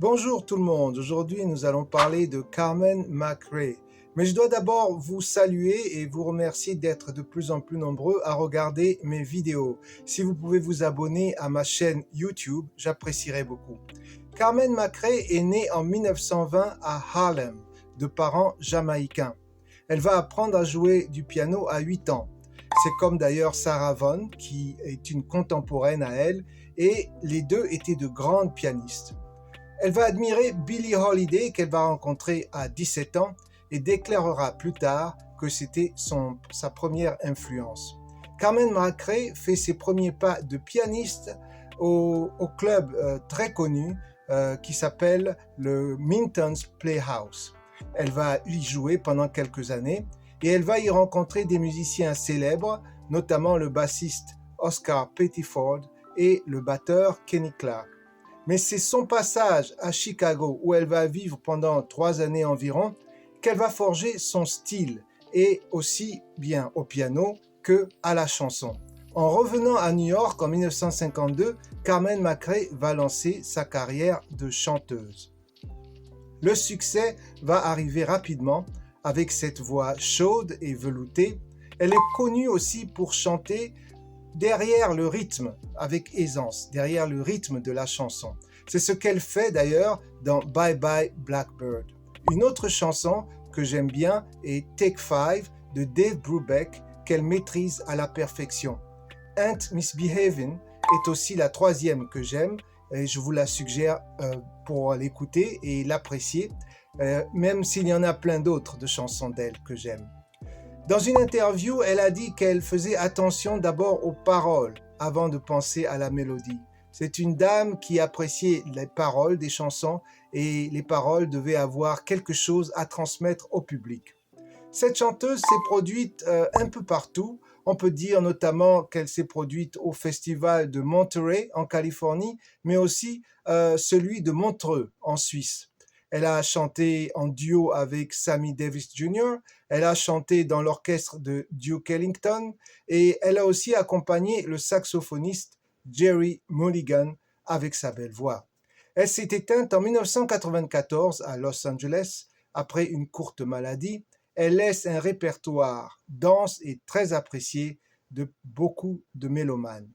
Bonjour tout le monde, aujourd'hui nous allons parler de Carmen McRae. Mais je dois d'abord vous saluer et vous remercier d'être de plus en plus nombreux à regarder mes vidéos. Si vous pouvez vous abonner à ma chaîne YouTube, j'apprécierais beaucoup. Carmen McRae est née en 1920 à Harlem, de parents jamaïcains. Elle va apprendre à jouer du piano à 8 ans. C'est comme d'ailleurs Sarah Vaughan, qui est une contemporaine à elle, et les deux étaient de grandes pianistes. Elle va admirer Billie Holiday qu'elle va rencontrer à 17 ans et déclarera plus tard que c'était sa première influence. Carmen McRae fait ses premiers pas de pianiste au club très connu qui s'appelle le Minton's Playhouse. Elle va y jouer pendant quelques années et elle va y rencontrer des musiciens célèbres, notamment le bassiste Oscar Pettiford et le batteur Kenny Clarke. Mais c'est son passage à Chicago, où elle va vivre pendant 3 années environ, qu'elle va forger son style, et aussi bien au piano que à la chanson. En revenant à New York en 1952, Carmen McRae va lancer sa carrière de chanteuse. Le succès va arriver rapidement avec cette voix chaude et veloutée. Elle est connue aussi pour chanter derrière le rythme, avec aisance, derrière le rythme de la chanson. C'est ce qu'elle fait d'ailleurs dans Bye Bye Blackbird. Une autre chanson que j'aime bien est Take Five de Dave Brubeck, qu'elle maîtrise à la perfection. Ain't Misbehavin' est aussi la troisième que j'aime et je vous la suggère pour l'écouter et l'apprécier, même s'il y en a plein d'autres de chansons d'elle que j'aime. Dans une interview, elle a dit qu'elle faisait attention d'abord aux paroles avant de penser à la mélodie. C'est une dame qui appréciait les paroles des chansons et les paroles devaient avoir quelque chose à transmettre au public. Cette chanteuse s'est produite un peu partout. On peut dire notamment qu'elle s'est produite au festival de Monterey en Californie, mais aussi celui de Montreux en Suisse. Elle a chanté en duo avec Sammy Davis Jr., elle a chanté dans l'orchestre de Duke Ellington et elle a aussi accompagné le saxophoniste Jerry Mulligan avec sa belle voix. Elle s'est éteinte en 1994 à Los Angeles après une courte maladie. Elle laisse un répertoire dense et très apprécié de beaucoup de mélomanes.